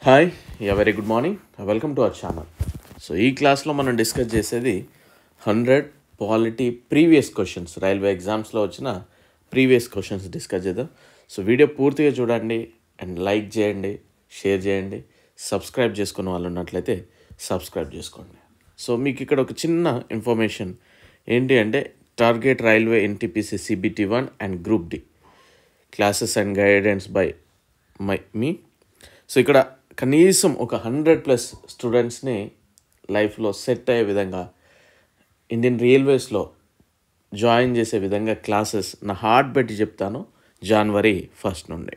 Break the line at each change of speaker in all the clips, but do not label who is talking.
Hi very good morning, welcome to our channel. So ఈ క్లాస్లో మనం డిస్కస్ చేసేది 100 పాలిటీ ప్రీవియస్ క్వశ్చన్స్, రైల్వే ఎగ్జామ్స్లో వచ్చిన ప్రీవియస్ క్వశ్చన్స్ డిస్కస్ చేద్దాం. సో వీడియో పూర్తిగా చూడండి అండ్ లైక్ చేయండి, షేర్ చేయండి. సబ్స్క్రైబ్ చేసుకున్న వాళ్ళు ఉన్నట్లయితే సబ్స్క్రైబ్ చేసుకోండి. సో మీకు ఇక్కడ ఒక చిన్న ఇన్ఫర్మేషన్ ఏంటి అంటే, target railway NTPC CBT 1 and group D classes and guidance by me. So ఇక్కడ కనీసం ఒక 100+ స్టూడెంట్స్ని లైఫ్లో సెట్ అయ్యే విధంగా ఇండియన్ రైల్వేస్లో జాయిన్ చేసే విధంగా క్లాసెస్ నా హార్ట్ పెట్టి చెప్తాను. January 1 నుండి.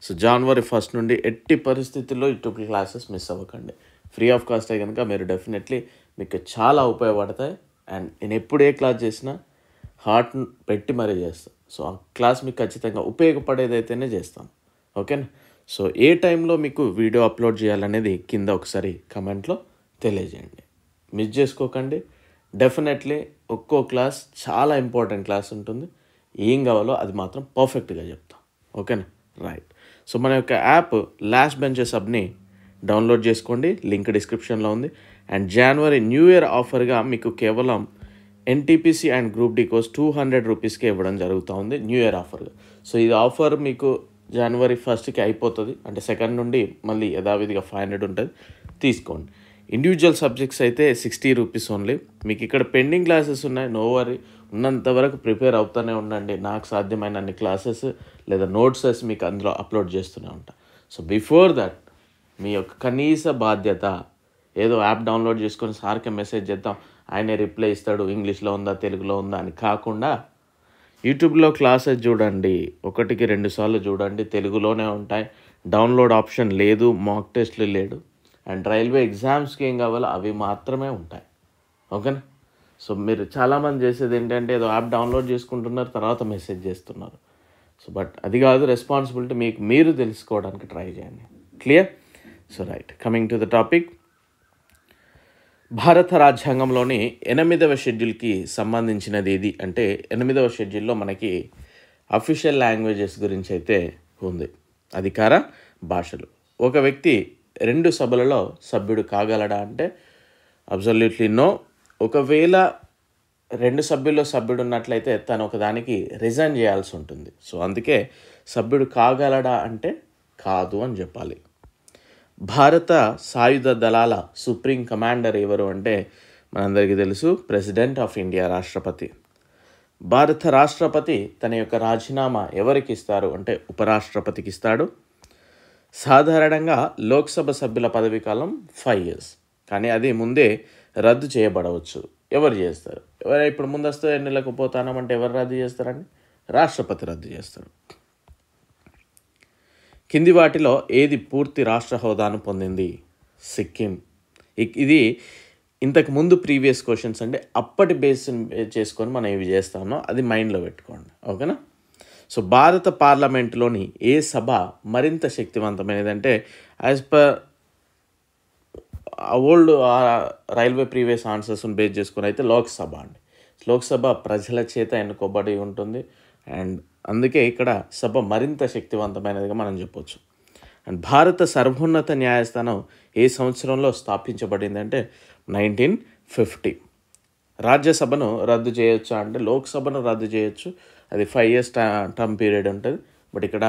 సో January 1 నుండి ఎట్టి పరిస్థితుల్లో ఈ 2 క్లాసెస్ మిస్ అవ్వకండి. ఫ్రీ ఆఫ్ కాస్ట్ అయ్యి కనుక మీరు డెఫినెట్లీ మీకు చాలా ఉపయోగపడతాయి. అండ్ నేను ఎప్పుడు ఏ క్లాస్ చేసినా హార్ట్ పెట్టి మరీ చేస్తాను. సో ఆ క్లాస్ మీకు ఖచ్చితంగా ఉపయోగపడేదైతేనే చేస్తాను. ఓకేనా? సో ఏ టైంలో మీకు వీడియో అప్లోడ్ చేయాలనేది కింద ఒకసారి కమెంట్లో తెలియజేయండి. మిస్ చేసుకోకండి. డెఫినెట్లీ ఒక్కో క్లాస్ చాలా ఇంపార్టెంట్ క్లాస్ ఉంటుంది. ఏం కావాలో అది మాత్రం పర్ఫెక్ట్గా చెప్తాం. ఓకేనా? రైట్. సో మన యొక్క యాప్ లాస్ట్ బెంచెస్ హబ్ని డౌన్లోడ్ చేసుకోండి. లింక్ డిస్క్రిప్షన్లో ఉంది. అండ్ January న్యూ ఇయర్ ఆఫర్గా మీకు కేవలం NTPC and group D course 200 రూపీస్కే ఇవ్వడం జరుగుతూ ఉంది న్యూ ఇయర్ ఆఫర్గా. సో ఇది ఆఫర్ మీకు January 1కి అయిపోతుంది. అంటే 2nd నుండి మళ్ళీ యథావిధిగా 500 ఉంటుంది, తీసుకోండి. ఇండివిజువల్ సబ్జెక్ట్స్ అయితే 60 రూపీస్ ఓన్లీ. మీకు ఇక్కడ పెండింగ్ క్లాసెస్ ఉన్నాయి, నో వరీ. ఉన్నంత వరకు ప్రిపేర్ అవుతూనే ఉండండి. నాకు సాధ్యమైన అన్ని క్లాసెస్ లేదా నోట్సెస్ మీకు అందులో అప్లోడ్ చేస్తూనే ఉంటాను. సో బిఫోర్ దట్ మీ యొక్క కనీస బాధ్యత, ఏదో యాప్ డౌన్లోడ్ చేసుకొని సార్కే మెసేజ్ చేద్దాం, ఆయనే రిప్లై ఇస్తాడు, ఇంగ్లీష్లో ఉందా తెలుగులో ఉందా అని కాకుండా యూట్యూబ్లో క్లాసెస్ చూడండి. 1కి 2 సార్లు చూడండి, తెలుగులోనే ఉంటాయి. డౌన్లోడ్ ఆప్షన్ లేదు, మాక్ టెస్ట్లు లేడు. అండ్ రైల్వే ఎగ్జామ్స్కి ఏం కావాలో అవి మాత్రమే ఉంటాయి. ఓకేనా? సో మీరు చాలామంది చేసేది ఏంటంటే ఏదో యాప్ డౌన్లోడ్ చేసుకుంటున్నారు, తర్వాత మెసేజ్ చేస్తున్నారు. సో బట్ అది కాదు, రెస్పాన్సిబిలిటీ మీకు మీరు తెలుసుకోవడానికి ట్రై చేయండి. Clear? So right, coming to the topic. భారత రాజ్యాంగంలోని 8వ షెడ్యూల్కి సంబంధించినది ఏది అంటే, 8వ షెడ్యూల్లో మనకి అఫీషియల్ లాంగ్వేజెస్ గురించి అయితే ఉంది. అధికార భాషలు. ఒక వ్యక్తి 2 సభలలో సభ్యుడు కాగలడా అంటే అబ్సల్యూట్లీ నో. ఒకవేళ 2 సభ్యుల్లో సభ్యుడు ఉన్నట్లయితే తను ఒకదానికి రిజైన్ చేయాల్సి ఉంటుంది. సో అందుకే సభ్యుడు కాగలడా అంటే కాదు అని చెప్పాలి. భారత సాయుధ దళాల సుప్రీం కమాండర్ ఎవరు అంటే మనందరికీ తెలుసు, ప్రెసిడెంట్ ఆఫ్ ఇండియా, రాష్ట్రపతి. భారత రాష్ట్రపతి తన యొక్క రాజీనామా ఎవరికి ఇస్తారు అంటే ఉపరాష్ట్రపతికి ఇస్తాడు. సాధారణంగా లోక్సభ సభ్యుల పదవీ కాలం 5 years, కానీ అది ముందే రద్దు చేయబడవచ్చు. ఎవరు చేస్తారు? ఇప్పుడు ముందస్తు ఎన్నికలకు పోతానంటే ఎవరు రద్దు చేస్తారండి? రాష్ట్రపతి రద్దు చేస్తాడు. కింది వాటిలో ఏది పూర్తి రాష్ట్ర హోదాను పొందింది? సిక్కిం. ఇది ఇంతకు ముందు ప్రీవియస్ క్వశ్చన్స్ అంటే అప్పటి బేస్ చేసుకొని మనం ఇవి చేస్తామో అది మైండ్లో పెట్టుకోండి. ఓకేనా? సో భారత పార్లమెంటులోని ఏ సభ మరింత శక్తివంతమైనది అంటే, as per old railway previous ఆన్సర్స్ని బేస్ చేసుకొని అయితే లోక్సభ అండి. లోక్సభ ప్రజల చేత ఎన్నుకోబడి ఉంటుంది. అండ్ అందుకే ఇక్కడ సభ మరింత శక్తివంతమైనదిగా మనం చెప్పొచ్చు. అండ్ భారత సర్వోన్నత న్యాయస్థానం ఏ సంవత్సరంలో స్థాపించబడింది అంటే 1950. రాజ్యసభను రద్దు చేయొచ్చా అంటే లోక్సభను రద్దు చేయొచ్చు, అది 5 years టర్మ్ పీరియడ్ ఉంటుంది. బట్ ఇక్కడ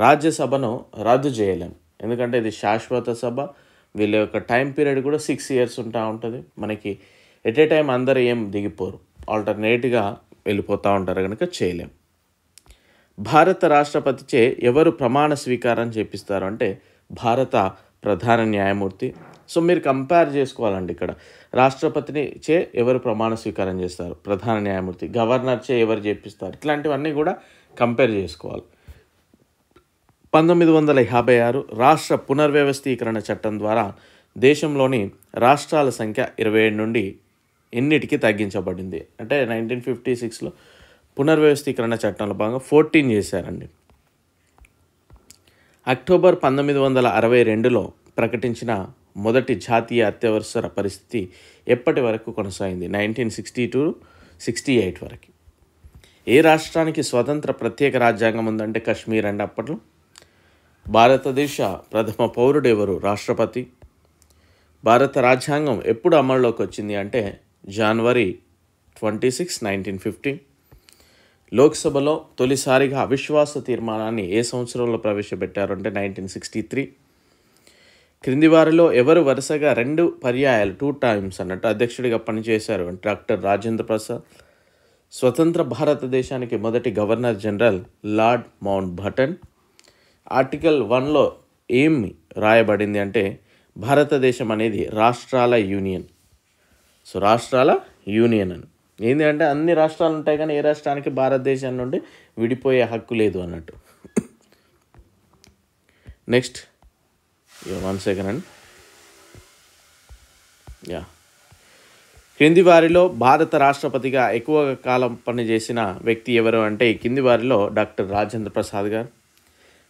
రాజ్యసభను రద్దు చేయలేం, ఎందుకంటే ఇది శాశ్వత సభ. వీళ్ళ యొక్క టైం పీరియడ్ కూడా 6 years ఉంటుంది. మనకి ఎట్ ఏ టైం అందరూ ఏం దిగిపోరు, ఆల్టర్నేట్గా వెళ్ళిపోతూ ఉంటారు, కనుక చేయలేం. భారత రాష్ట్రపతిచే ఎవరు ప్రమాణ స్వీకారం చేపిస్తారు అంటే భారత ప్రధాన న్యాయమూర్తి. సో మీరు కంపేర్ చేసుకోవాలండి. ఇక్కడ రాష్ట్రపతిని చే ఎవరు ప్రమాణ స్వీకారం చేస్తారు? ప్రధాన న్యాయమూర్తి. గవర్నర్ చే ఎవరు చేపిస్తారు? ఇట్లాంటివన్నీ కూడా కంపేర్ చేసుకోవాలి. 1956 రాష్ట్ర పునర్వ్యవస్థీకరణ చట్టం ద్వారా దేశంలోని రాష్ట్రాల సంఖ్య 27 నుండి ఎన్నిటికి తగ్గించబడింది అంటే 1956లో పునర్వ్యవస్థీకరణ చట్టంలో భాగంగా 14 చేశారండి. అక్టోబర్ 1962లో ప్రకటించిన మొదటి జాతీయ అత్యవసర పరిస్థితి ఎప్పటి వరకు కొనసాగింది? 1962-68 వరకు. ఏ రాష్ట్రానికి స్వతంత్ర ప్రత్యేక రాజ్యాంగం ఉందంటే కశ్మీర్ అండి. అప్పట్లో భారతదేశ ప్రథమ పౌరుడు ఎవరు? రాష్ట్రపతి. భారత రాజ్యాంగం ఎప్పుడు అమల్లోకి వచ్చింది అంటే జనవరి 26, 1950. లోక్సభలో తొలిసారిగా అవిశ్వాస తీర్మానాన్ని ఏ సంవత్సరంలో ప్రవేశపెట్టారు అంటే 1963. క్రింది వారిలో ఎవరు వరుసగా 2 పర్యాయాలు 2 times అన్నట్టు అధ్యక్షుడిగా పనిచేశారు అంటే డాక్టర్ రాజేంద్ర ప్రసాద్. స్వతంత్ర భారతదేశానికి మొదటి governor general lord Mountbatten. Article 1లో ఏమి రాయబడింది అంటే భారతదేశం అనేది రాష్ట్రాల యూనియన్. సో రాష్ట్రాల యూనియన్ అని ఏంటి అంటే అన్ని రాష్ట్రాలు ఉంటాయి కానీ ఏ రాష్ట్రానికి భారతదేశం నుండి విడిపోయే హక్కు లేదు అన్నట్టు. నెక్స్ట్ 1 second అండి. క్రింది వారిలో భారత రాష్ట్రపతిగా ఎక్కువ కాలం పనిచేసిన వ్యక్తి ఎవరు అంటే కింది వారిలో డాక్టర్ రాజేంద్ర ప్రసాద్ గారు.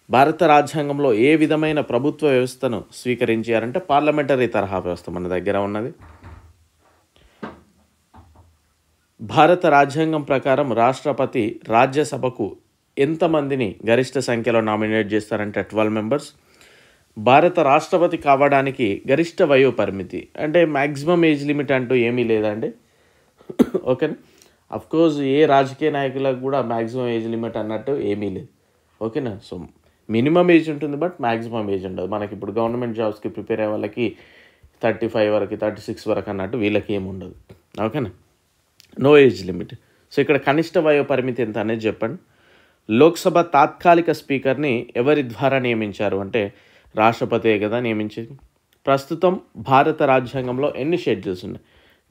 భారత రాజ్యాంగంలో ఏ విధమైన ప్రభుత్వ వ్యవస్థను స్వీకరించారంటే పార్లమెంటరీ తరహా వ్యవస్థ మన దగ్గర ఉన్నది. భారత రాజ్యాంగం ప్రకారం రాష్ట్రపతి రాజ్యసభకు ఎంతమందిని గరిష్ట సంఖ్యలో నామినేట్ చేస్తారంటే 12 members. భారత రాష్ట్రపతి కావడానికి గరిష్ట వయో పరిమితి అంటే మ్యాక్సిమం ఏజ్ లిమిట్ అంటూ ఏమీ లేదండి. ఓకేనా. అఫ్కోర్స్ ఏ రాజకీయ నాయకులకు కూడా మ్యాక్సిమం ఏజ్ లిమిట్ అన్నట్టు ఏమీ లేదు. ఓకేనా. సో మినిమం ఏజ్ ఉంటుంది బట్ మ్యాక్సిమం ఏజ్ ఉండదు. మనకి ఇప్పుడు గవర్నమెంట్ జాబ్స్కి ప్రిపేర్ అయ్యే వాళ్ళకి 35 వరకు 36 వరకు అన్నట్టు వీళ్ళకి ఏమి ఉండదు. ఓకేనా. No age limit. సో ఇక్కడ కనిష్ట వయో పరిమితి ఎంత అనేది చెప్పండి. లోక్సభ తాత్కాలిక స్పీకర్ని ఎవరి ద్వారా నియమించారు అంటే రాష్ట్రపతే కదా నియమించేది. ప్రస్తుతం భారత రాజ్యాంగంలో ఎన్ని షెడ్యూల్స్ ఉన్నాయి?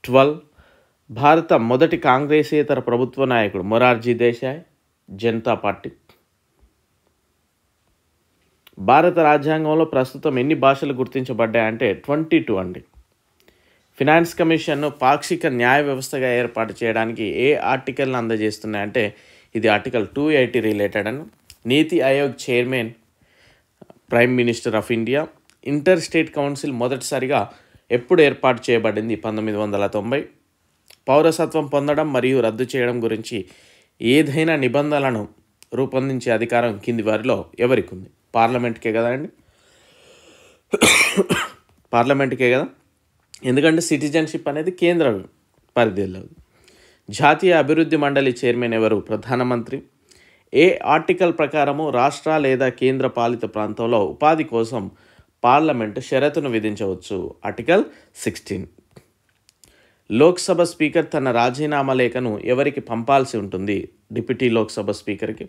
12. భారత మొదటి కాంగ్రెసేతర ప్రభుత్వ నాయకుడు మొరార్జీ దేశాయ్, జనతా పార్టీ. భారత రాజ్యాంగంలో ప్రస్తుతం ఎన్ని భాషలు గుర్తించబడ్డాయంటే 22 అండి. ఫినాన్స్ కమిషన్ను పాక్షిక న్యాయ వ్యవస్థగా ఏర్పాటు చేయడానికి ఏ ఆర్టికల్ని అందజేస్తున్నాయంటే ఇది ఆర్టికల్ 280 రిలేటెడ్ అని. నీతి Aayog chairman prime minister of India. Inter state council మొదటిసారిగా ఎప్పుడు ఏర్పాటు చేయబడింది? 1990. పౌరసత్వం పొందడం మరియు రద్దు చేయడం గురించి ఏదైనా నిబంధనలను రూపొందించే అధికారం కింది వారిలో ఎవరికి ఉంది? పార్లమెంట్కే కదా అండి. పార్లమెంట్కే కదా, ఎందుకంటే సిటిజన్షిప్ అనేది కేంద్ర పరిధిలో. జాతీయ అభివృద్ధి మండలి చైర్మన్ ఎవరు? ప్రధానమంత్రి. ఏ ఆర్టికల్ ప్రకారము రాష్ట్ర లేదా కేంద్ర పాలిత ప్రాంతంలో ఉపాధి కోసం పార్లమెంటు షరతును విధించవచ్చు? ఆర్టికల్ 16. లోక్సభ స్పీకర్ తన రాజీనామా లేఖను ఎవరికి పంపాల్సి ఉంటుంది? డిప్యూటీ లోక్సభ స్పీకర్కి.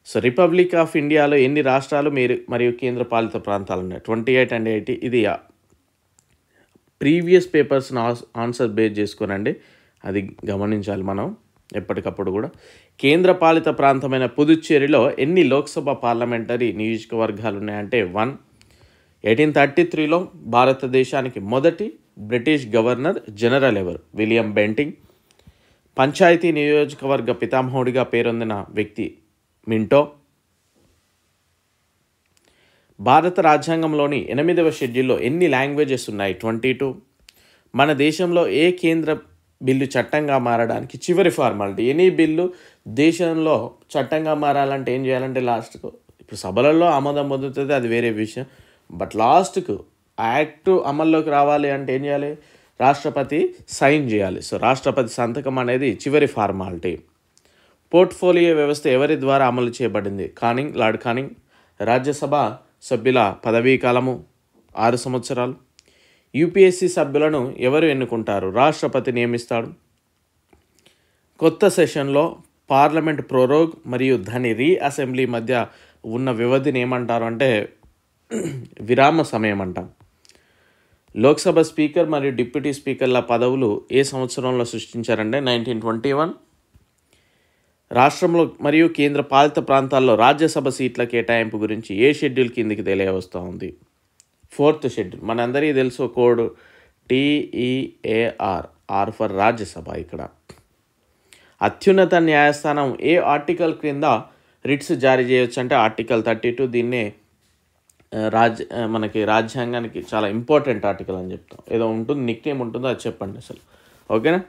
సో రిపబ్లిక్ ఆఫ్ ఇండియాలో ఎన్ని రాష్ట్రాలు మరియు కేంద్ర పాలిత ప్రాంతాలు ఉన్నాయి? 28 and 80. ఇది ప్రీవియస్ పేపర్స్ని ఆన్సర్ బేస్ చేసుకోనండి, అది గమనించాలి మనం ఎప్పటికప్పుడు కూడా. కేంద్ర పాలిత ప్రాంతమైన పుదుచ్చేరిలో ఎన్ని లోక్సభ పార్లమెంటరీ నియోజకవర్గాలు ఉన్నాయంటే 1. 1833లో భారతదేశానికి మొదటి బ్రిటిష్ గవర్నర్ జనరల్ ఎవరు? William Bentinck. పంచాయతీ నియోజకవర్గ పితామహుడిగా పేరొందిన వ్యక్తి మింటో. భారత రాజ్యాంగంలోని 8వ షెడ్యూల్లో ఎన్ని లాంగ్వేజెస్ ఉన్నాయి? 22. మన దేశంలో ఏ కేంద్ర బిల్లు చట్టంగా మారడానికి చివరి ఫార్మాలిటీ? ఎనీ బిల్లు దేశంలో చట్టంగా మారాలంటే ఏం చేయాలంటే లాస్ట్కు, ఇప్పుడు సభలలో ఆమోదం పొందుతుంది అది వేరే విషయం, బట్ లాస్ట్కు యాక్ట్ అమల్లోకి రావాలి అంటే ఏం చేయాలి? రాష్ట్రపతి సైన్ చేయాలి. సో రాష్ట్రపతి సంతకం అనేది చివరి ఫార్మాలిటీ. పోర్ట్ఫోలియో వ్యవస్థ ఎవరి ద్వారా అమలు చేయబడింది? Canning, lord Canning. రాజ్యసభ సభ్యుల పదవీ కాలము 6 సంవత్సరాలు. యూపీఎస్సీ సభ్యులను ఎవరు ఎన్నుకుంటారు? రాష్ట్రపతి నియమిస్తాడు. కొత్త సెషన్లో పార్లమెంట్ ప్రోరోగ్ మరియు దాని రీఅసెంబ్లీ మధ్య ఉన్న వ్యవధిని ఏమంటారు అంటే విరామ సమయం అంటాం. లోక్సభ స్పీకర్ మరియు డిప్యూటీ స్పీకర్ల పదవులు ఏ సంవత్సరంలో సృష్టించారంటే 1921. రాష్ట్రంలో మరియు కేంద్ర పాలిత ప్రాంతాల్లో రాజ్యసభ సీట్ల కేటాయింపు గురించి ఏ షెడ్యూల్ కిందికి తెలియవస్తూ ఉంది? 4th schedule. మనందరికీ తెలుసు code TEAR, R for Rajya Sabha. ఇక్కడ అత్యున్నత న్యాయస్థానం ఏ ఆర్టికల్ క్రింద రిట్స్ జారీ చేయొచ్చు అంటే ఆర్టికల్ 32. దీన్నే మనకి రాజ్యాంగానికి చాలా ఇంపార్టెంట్ ఆర్టికల్ అని చెప్తాం. ఏదో ఉంటుంది, నిక్ నేమ్ ఉంటుందో అది చెప్పండి అసలు. ఓకేనా.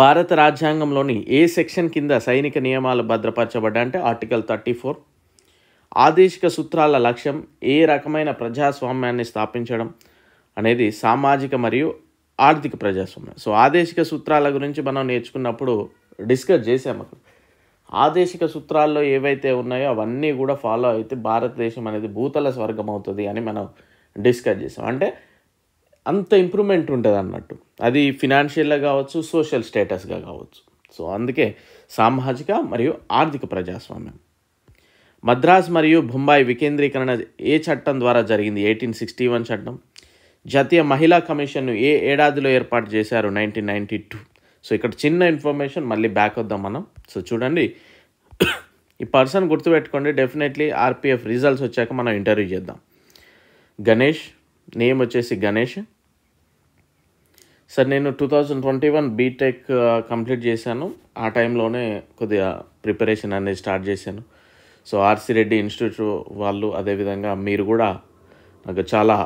భారత రాజ్యాంగంలోని ఏ సెక్షన్ కింద సైనిక నియమాలు భద్రపరచబడ్డా అంటే ఆర్టికల్ 34. ఆదేశిక సూత్రాల లక్ష్యం ఏ రకమైన ప్రజాస్వామ్యాన్ని స్థాపించడం అనేది సామాజిక మరియు ఆర్థిక ప్రజాస్వామ్యం. సో ఆదేశిక సూత్రాల గురించి మనం నేర్చుకున్నప్పుడు డిస్కస్ చేసాము. అక్కడ ఆదేశిక సూత్రాల్లో ఏవైతే ఉన్నాయో అవన్నీ కూడా ఫాలో అయితే భారతదేశం అనేది భూతల స్వర్గం అవుతుంది అని మనం డిస్కస్ చేసాం. అంటే అంత ఇంప్రూవ్మెంట్ ఉంటుంది అన్నట్టు, అది ఫినాన్షియల్గా కావచ్చు, సోషల్ స్టేటస్గా కావచ్చు. సో అందుకే సామాజిక మరియు ఆర్థిక ప్రజాస్వామ్యం. మద్రాస్ మరియు బొంబాయి వికేంద్రీకరణ ఏ చట్టం ద్వారా జరిగింది? 1861 చట్టం. జాతీయ మహిళా కమిషన్ను ఏ ఏడాదిలో ఏర్పాటు చేశారు? 1992. సో ఇక్కడ చిన్న ఇన్ఫర్మేషన్, మళ్ళీ బ్యాక్ వద్దాం మనం. సో చూడండి, ఈ పర్సన్ గుర్తుపెట్టుకోండి. డెఫినెట్లీ ఆర్పిఎఫ్ రిజల్ట్స్ వచ్చాక మనం ఇంటర్వ్యూ చేద్దాం. గణేష్, నేమ్ వచ్చేసి గణేష్. సార్ నేను 2021 బీటెక్ కంప్లీట్ చేశాను. ఆ టైంలోనే కొద్దిగా ప్రిపరేషన్ అనేది స్టార్ట్ చేశాను. సో ఆర్సి రెడ్డి ఇన్స్టిట్యూట్ వాళ్ళు, అదేవిధంగా మీరు కూడా నాకు చాలా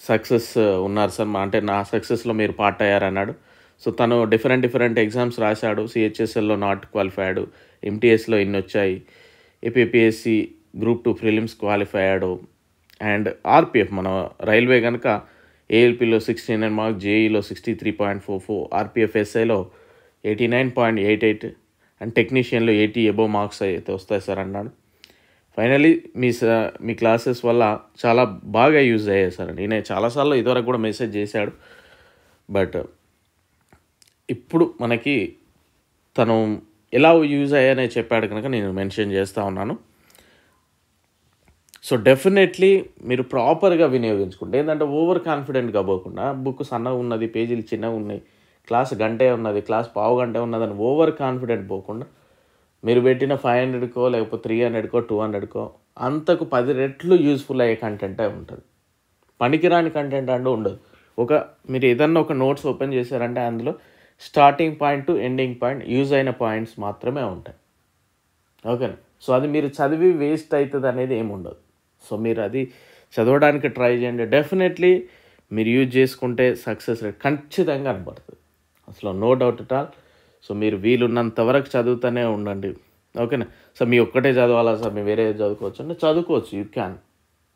సక్సెస్ ఉన్నారు సార్, అంటే నా సక్సెస్లో మీరు పార్ట్ అయ్యారన్నాడు. సో తను డిఫరెంట్ ఎగ్జామ్స్ రాశాడు. సిహెచ్ఎస్ఎల్లో నాట్ క్వాలిఫైడ్, ఎంటీఎస్లో ఇన్ని వచ్చాయి, ఏపీఎస్సి గ్రూప్ 2 ప్రిలిమ్స్ క్వాలిఫై అయ్యాడు. అండ్ ఆర్పిఎఫ్ మన రైల్వే కనుక ఏఎల్పిలో 69 మార్క్స్, జేఈలో 63.44, ఆర్పిఎఫ్ ఎస్ఐలో 89.88 అండ్ టెక్నీషియన్లో 80 అబోవ్ మార్క్స్ అయితే వస్తాయి సార్ అన్నాడు. ఫైనలీ మీ క్లాసెస్ వల్ల చాలా బాగా యూజ్ అయ్యాయి సార్. నేనే చాలాసార్లు ఇదివరకు కూడా మెసేజ్ చేశాడు, బట్ ఇప్పుడు మనకి తను ఎలా యూజ్ అయ్యానే చెప్పాడు కనుక నేను మెన్షన్ చేస్తూ ఉన్నాను. సో డెఫినెట్లీ మీరు ప్రాపర్గా వినియోగించుకుంటే, ఏంటంటే ఓవర్ కాన్ఫిడెంట్గా పోకుండా, బుక్ సన్నగా ఉన్నది, పేజీలు చిన్నగా ఉన్నాయి, క్లాస్ గంటే ఉన్నది, క్లాస్ పావు గంట ఉన్నదని ఓవర్ కాన్ఫిడెంట్ పోకుండా, మీరు పెట్టిన 500కో లేకపోతే 300కో 200కో అంతకు 10 రెట్లు యూజ్ఫుల్ అయ్యే కంటెంటే ఉంటుంది. పనికిరాని కంటెంట్ అంటూ ఉండదు. మీరు ఏదన్నా ఒక నోట్స్ ఓపెన్ చేశారంటే అందులో starting point to ending point use అయిన పాయింట్స్ మాత్రమే ఉంటాయి. ఓకేనా? సో అది మీరు చదివి వేస్ట్ అవుతుంది అనేది ఏమి ఉండదు. సో మీరు అది చదవడానికి ట్రై చేయండి. డెఫినెట్లీ మీరు యూజ్ చేసుకుంటే సక్సెస్ రేట్ ఖచ్చితంగా కనబడుతుంది, అసలు no doubt at all. So మీరు వీలున్నంత వరకు చదువుతూనే ఉండండి. ఓకేనా? సో మీ ఒక్కటే చదవాలా సార్, మీరు వేరే చదువుకోవచ్చు అంటే చదువుకోవచ్చు. You can,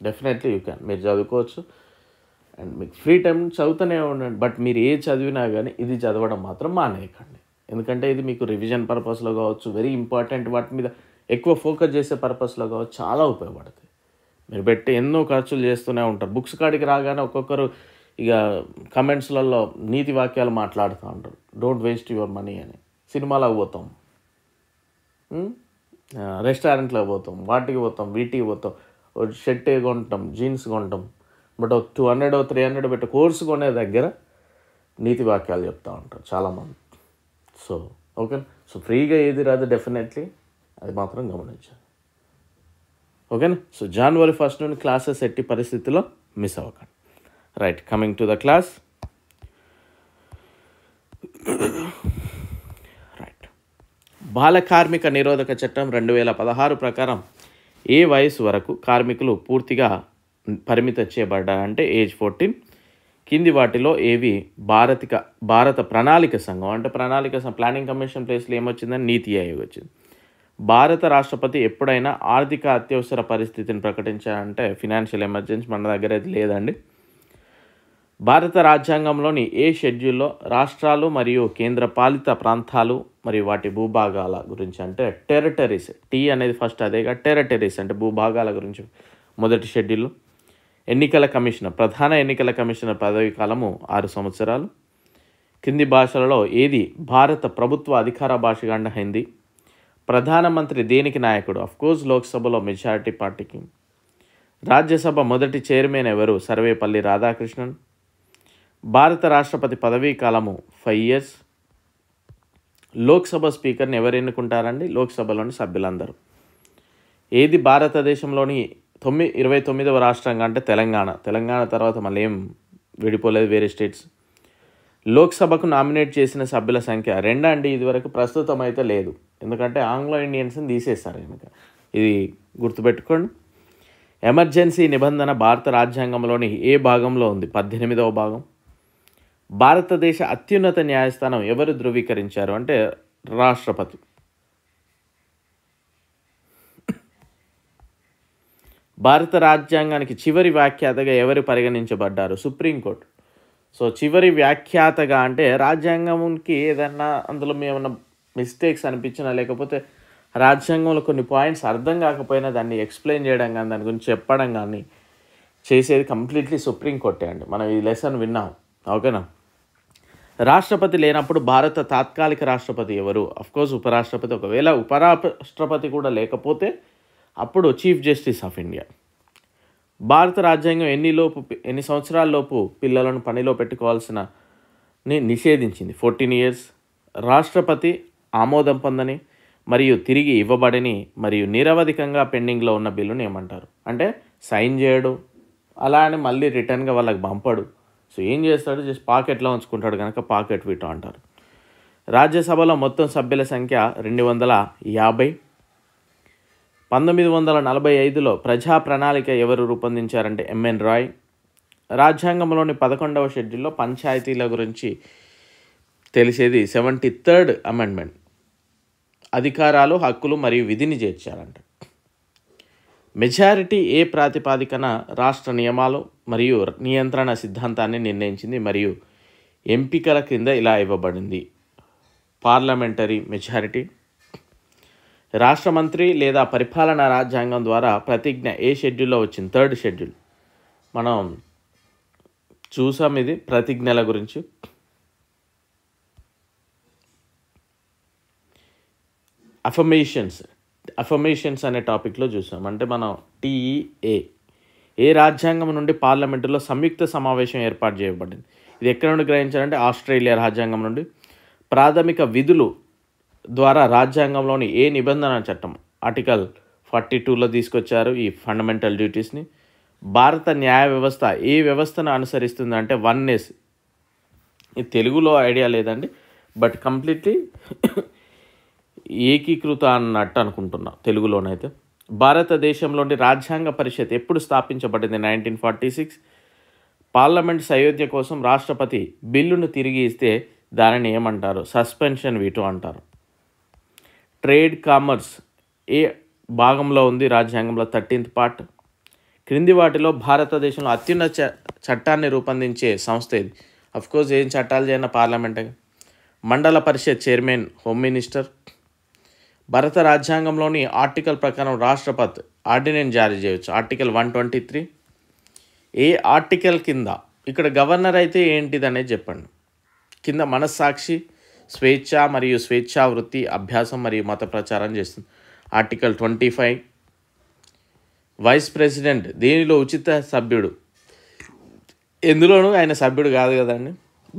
definitely you can, మీరు చదువుకోవచ్చు. అండ్ మీకు ఫ్రీ టైం చదువుతూనే ఉండండి. బట్ మీరు ఏ చదివినా కానీ ఇది చదవడం మాత్రం మానేయకండి. ఎందుకంటే ఇది మీకు రివిజన్ పర్పస్లో కావచ్చు, వెరీ ఇంపార్టెంట్ వాటి మీద ఎక్కువ ఫోకస్ చేసే పర్పస్లో కావచ్చు, చాలా ఉపయోగపడుతుంది. మీరు పెట్టి ఎన్నో ఖర్చులు చేస్తూనే ఉంటారు. బుక్స్ కాడికి రాగానే ఒక్కొక్కరు ఇక కమెంట్స్లలో నీతి వాక్యాలు మాట్లాడుతూ ఉంటారు, డోంట్ వేస్ట్ యువర్ మనీ అని. సినిమాలకు పోతాం, రెస్టారెంట్లకు పోతాం, వాటికి పోతాం, వీటికి పోతాం, షర్ట్ కొంటాం, జీన్స్ కొంటాం, బట్ 200 300 పెట్టి కోర్సు కొనే దగ్గర నీతి వాక్యాలు చెప్తూ ఉంటారు చాలామంది. సో ఓకే, సో ఫ్రీగా ఏది రాదు, డెఫినెట్లీ అది మాత్రం గమనించాలి. ఓకేనా? సో January 1st నుండి క్లాసెస్ ఎట్టి పరిస్థితుల్లో మిస్ అవ్వకండి. Right, coming to the class. Right, బాల కార్మిక నిరోధక చట్టం 2016 ప్రకారం ఏ వయసు వరకు కార్మికులు పూర్తిగా పరిమితం చేయబడ్డారంటే ఏజ్ 14. కింది వాటిలో ఏవి భారత ప్రణాళిక సంఘం అంటే ప్లానింగ్ కమిషన్ ప్లేస్లో ఏమొచ్చిందని నీతి ఆయోగ్ వచ్చింది. భారత రాష్ట్రపతి ఎప్పుడైనా ఆర్థిక అత్యవసర పరిస్థితిని ప్రకటించారంటే ఫినాన్షియల్ ఎమర్జెన్సీ మన దగ్గర అయితే లేదండి. భారత రాజ్యాంగంలోని ఏ షెడ్యూల్లో రాష్ట్రాలు మరియు కేంద్ర పాలిత ప్రాంతాలు మరియు వాటి భూభాగాల గురించి అంటే టెరిటరీస్, టీ అనేది ఫస్ట్ అదేగా, టెరిటరీస్ అంటే భూభాగాల గురించి మొదటి షెడ్యూల్. ప్రధాన ఎన్నికల కమిషనర్ పదవి కాలము 6 సంవత్సరాలు. కింది భాషలలో ఏది భారత ప్రభుత్వ అధికార భాషగా హిందీ. ప్రధానమంత్రి దేనికి నాయకుడు? అఫ్కోర్స్ లోక్సభలో మెజారిటీ పార్టీకి. రాజ్యసభ మొదటి చైర్మన్ ఎవరు? సర్వేపల్లి రాధాకృష్ణన్. భారత రాష్ట్రపతి పదవీ కాలము 5 years. లోక్సభ స్పీకర్ని ఎవరు ఎన్నుకుంటారండి? లోక్సభలోని సభ్యులందరూ. ఏది భారతదేశంలోని 29వ రాష్ట్రంగా అంటే తెలంగాణ తర్వాత మళ్ళీ ఏం విడిపోలేదు వేరే స్టేట్స్. లోక్సభకు నామినేట్ చేసిన సభ్యుల సంఖ్య 2 అండి. ఇదివరకు ప్రస్తుతం అయితే లేదు, ఎందుకంటే ఆంగ్లో ఇండియన్స్ని తీసేస్తారు కనుక. ఇది గుర్తుపెట్టుకోండి. ఎమర్జెన్సీ నిబంధన భారత రాజ్యాంగంలోని ఏ భాగంలో ఉంది? 18వ భాగం. భారతదేశ అత్యున్నత న్యాయస్థానం ఎవరు ధృవీకరించారు అంటే రాష్ట్రపతి. భారత రాజ్యాంగానికి చివరి వ్యాఖ్యాతగా ఎవరు పరిగణించబడ్డారు? సుప్రీంకోర్టు. సో చివరి వ్యాఖ్యాతగా అంటే రాజ్యాంగంకి ఏదన్నా అందులో ఏమన్నా మిస్టేక్స్ అనిపించినా, లేకపోతే రాజ్యాంగంలో కొన్ని పాయింట్స్ అర్థం కాకపోయినా దాన్ని ఎక్స్ప్లెయిన్ చేయడం కానీ, దాని గురించి చెప్పడం కానీ చేసేది కంప్లీట్లీ సుప్రీంకోర్టే అండి. మనం ఈ లెసన్ విన్నాం. ఓకేనా? రాష్ట్రపతి లేనప్పుడు భారత తాత్కాలిక రాష్ట్రపతి ఎవరు? అఫ్కోర్స్ ఉపరాష్ట్రపతి. ఒకవేళ ఉపరాష్ట్రపతి కూడా లేకపోతే అప్పుడు చీఫ్ జస్టిస్ ఆఫ్ ఇండియా. భారత రాజ్యాంగం ఎన్ని సంవత్సరాలలోపు పిల్లలను పనిలో పెట్టుకోవాల్సిన నిషేధించింది? 14 years. రాష్ట్రపతి ఆమోదం పొందని మరియు తిరిగి ఇవ్వబడని మరియు నిరవధికంగా పెండింగ్లో ఉన్న బిల్లును ఏమంటారు? అంటే సైన్ చేయడు, అలా అని మళ్ళీ రిటర్న్గా వాళ్ళకి పంపడు. సో ఏం చేస్తాడు? జస్ట్ పాకెట్లో ఉంచుకుంటాడు కనుక పాకెట్ వీటో అంటారు. రాజ్యసభలో మొత్తం సభ్యుల సంఖ్య 250. 1945లో ప్రజా ప్రణాళిక ఎవరు రూపొందించారంటే ఎంఎన్ రాయ్. రాజ్యాంగంలోని 11వ షెడ్యూల్లో పంచాయతీల గురించి తెలిసేది 73rd అమెండ్మెంట్. అధికారాలు, హక్కులు మరియు విధిని చేర్చారంట. మెజారిటీ ఏ ప్రాతిపాదికన రాష్ట్ర నియమాలు మరియు నియంత్రణ సిద్ధాంతాన్ని నిర్ణయించింది మరియు ఎంపికల క్రింద ఇలా ఇవ్వబడింది? Parliamentary majority. రాష్ట్ర మంత్రి లేదా పరిపాలనా రాజ్యాంగం ద్వారా ప్రతిజ్ఞ ఏ షెడ్యూల్లో వచ్చింది? 3rd schedule. మనం చూసాం ఇది ప్రతిజ్ఞల గురించి. అఫర్మేషన్స్ అనే టాపిక్లో చూసాం. అంటే మనం TEA. ఏ రాజ్యాంగం నుండి పార్లమెంటులో సంయుక్త సమావేశం ఏర్పాటు చేయబడింది? ఇది ఎక్కడ నుండి గ్రహించారంటే ఆస్ట్రేలియా రాజ్యాంగం నుండి. ప్రాథమిక విధులు ద్వారా రాజ్యాంగంలోని ఏ నిబంధన చట్టం? ఆర్టికల్ 42లో తీసుకొచ్చారు ఈ ఫండమెంటల్ డ్యూటీస్ని. భారత న్యాయ వ్యవస్థ ఏ వ్యవస్థను అనుసరిస్తుంది అంటే 1S. ఇది తెలుగులో ఐడియా లేదండి, బట్ కంప్లీట్లీ ఏకీకృత అన్నట్టు అనుకుంటున్నా తెలుగులోనైతే. భారతదేశంలోని రాజ్యాంగ పరిషత్ ఎప్పుడు స్థాపించబడింది? 1946. పార్లమెంట్ సయోధ్య కోసం రాష్ట్రపతి బిల్లును తిరిగి ఇస్తే దానిని ఏమంటారు? సస్పెన్షన్ వీటో అంటారు. ట్రేడ్ కామర్స్ ఏ భాగంలో ఉంది రాజ్యాంగంలో? 13th part. క్రింది వాటిలో భారతదేశంలో అత్యున్నత చట్టాన్ని రూపొందించే సంస్థ ఇది? అఫ్కోర్స్ ఏం చట్టాలు చేయన పార్లమెంటే. మండల పరిషత్ చైర్మన్ హోమ్ మినిస్టర్. భారత రాజ్యాంగంలోని ఆర్టికల్ ప్రకారం రాష్ట్రపతి ఆర్డినెన్స్ జారీ చేయవచ్చు? ఆర్టికల్ 123. ఏ ఆర్టికల్ కింద ఇక్కడ గవర్నర్ అయితే ఏంటిది అనేది చెప్పండి. కింద మనస్సాక్షి, స్వేచ్ఛ మరియు స్వేచ్ఛా వృత్తి, అభ్యాసం మరియు మత ప్రచారం చేస్తుంది. ఆర్టికల్ 25. వైస్ ప్రెసిడెంట్ దీనిలో ఉచిత సభ్యుడు. ఎందులోనూ ఆయన సభ్యుడు కాదు కదండి,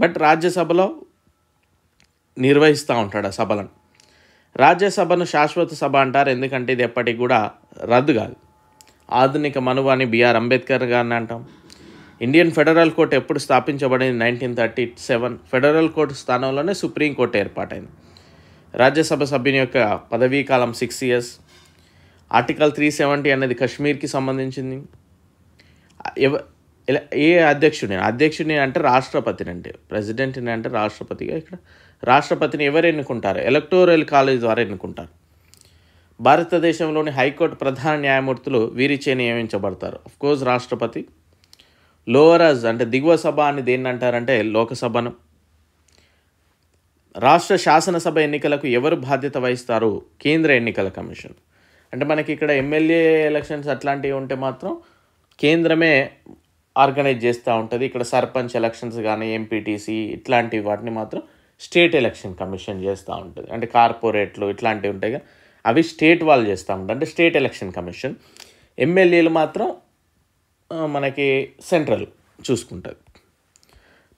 బట్ రాజ్యసభలో నిర్వహిస్తూ ఉంటాడు ఆ సభలను. రాజ్యసభను శాశ్వత సభ అంటారు ఎందుకంటే ఇది ఎప్పటికి కూడా రద్దు కాదు. ఆధునిక మనువు అని బిఆర్ అంబేద్కర్ గారిని అంటాం. ఇండియన్ ఫెడరల్ కోర్టు ఎప్పుడు స్థాపించబడింది? 1937. ఫెడరల్ కోర్టు స్థానంలోనే సుప్రీంకోర్టు ఏర్పాటైంది. రాజ్యసభ సభ్యుని యొక్క పదవీ కాలం 6 years. ఆర్టికల్ 370 అనేది కశ్మీర్కి సంబంధించింది. ఏ అధ్యక్షుడిని అంటే రాష్ట్రపతిని, అంటే ప్రెసిడెంట్ని అంటే రాష్ట్రపతిగా. ఇక్కడ రాష్ట్రపతిని ఎవరు ఎన్నుకుంటారు? ఎలక్టోరల్ కాలేజ్ ద్వారా ఎన్నుకుంటారు. భారతదేశంలోని హైకోర్టు ప్రధాన న్యాయమూర్తులు వీరిచే నియమించబడతారు? అఫ్కోర్స్ రాష్ట్రపతి. లోవర్ హౌస్ అంటే దిగువ సభ అని దేన్ని అంటారంటే లోకసభను. రాష్ట్ర శాసనసభ ఎన్నికలకు ఎవరు బాధ్యత వహిస్తారు? కేంద్ర ఎన్నికల కమిషన్. అంటే మనకి ఇక్కడ ఎమ్మెల్యే ఎలక్షన్స్ అట్లాంటివి ఉంటే మాత్రం కేంద్రమే ఆర్గనైజ్ చేస్తూ ఉంటుంది. ఇక్కడ సర్పంచ్ ఎలక్షన్స్ కానీ ఎంపీటీసీ ఇట్లాంటి వాటిని మాత్రం స్టేట్ ఎలక్షన్ కమిషన్ చేస్తూ ఉంటుంది. అంటే కార్పొరేట్లు ఇట్లాంటివి ఉంటాయి కదా, అవి స్టేట్ వాళ్ళు చేస్తూ ఉంటారు, అంటే స్టేట్ ఎలక్షన్ కమిషన్. ఎమ్మెల్యేలు మాత్రం మనకి సెంట్రల్ చూసుకుంటుంది.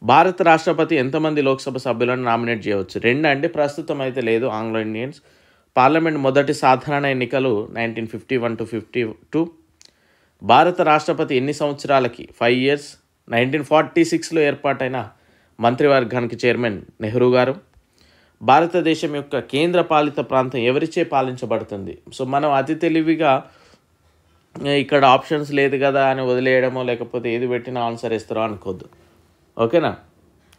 భారత రాష్ట్రపతి ఎంతమంది లోక్సభ సభ్యులను నామినేట్ చేయవచ్చు? 2 అండి, ప్రస్తుతం అయితే లేదు. Anglo Indians. పార్లమెంట్ మొదటి సాధారణ ఎన్నికలు 1951 to 52. భారత రాష్ట్రపతి ఎన్ని సంవత్సరాలకి? 5 years. 1946లో ఏర్పాటైన మంత్రివర్గానికి చైర్మన్ నెహ్రూ గారు. భారతదేశం యొక్క కేంద్ర పాలిత ప్రాంతం ఎవరిచే పాలించబడుతుంది? సో మనం అతి తెలివిగా ఇక్కడ ఆప్షన్స్ లేదు కదా అని వదిలేయడమో లేకపోతే ఏది పెట్టినా ఆన్సర్ ఇస్తారో అనుకోద్దు. ఓకేనా?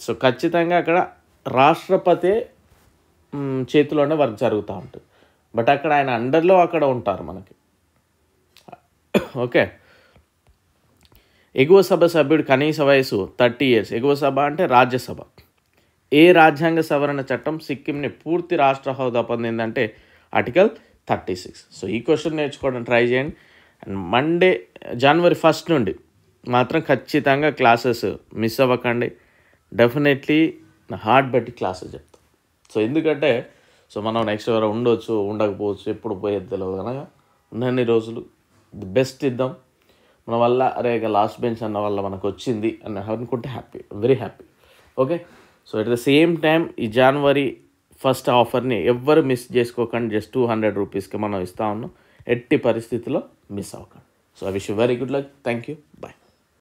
సో ఖచ్చితంగా అక్కడ రాష్ట్రపతి చేతిలోనే వర్క్ జరుగుతూ ఉంటుంది. బట్ అక్కడ ఆయన అండర్లో అక్కడ ఉంటారు మనకి. ఓకే. ఎగువ సభ సభ్యుడి కనీస వయసు 30 years. ఎగువ సభ అంటే రాజ్యసభ. ఏ రాజ్యాంగ సవరణ చట్టం సిక్కింని పూర్తి రాష్ట్ర హోదా పొందిందంటే ఆర్టికల్ 36. సో ఈ క్వశ్చన్ నేర్చుకోవడం ట్రై చేయండి. అండ్ మండే January 1st నుండి మాత్రం ఖచ్చితంగా క్లాసెస్ మిస్ అవ్వకండి. డెఫినెట్లీ నా హార్ట్ బట్టి క్లాసెస్ చెప్తాను. సో ఎందుకంటే మనం నెక్స్ట్ ఎవరు ఉండొచ్చు, ఉండకపోవచ్చు, ఎప్పుడు పోయేది తెలియదు కనుక ఉన్నన్ని రోజులు ది బెస్ట్ ఇద్దాం. మన వల్ల అరే ఇక లాస్ట్ బెంచ్ అన్న వల్ల మనకు వచ్చింది అని అనుకుంటే happy, very happy. Okay. So at the same time ఈ January 1st ఆఫర్ని ఎవ్వరు మిస్ చేసుకోకండి. జస్ట్ 200 రూపీస్కి మనం ఇస్తా ఉన్నాం. ఎట్టి పరిస్థితిలో మిస్ అవ్వకండి. So I wish you very good luck. Thank you. Bye.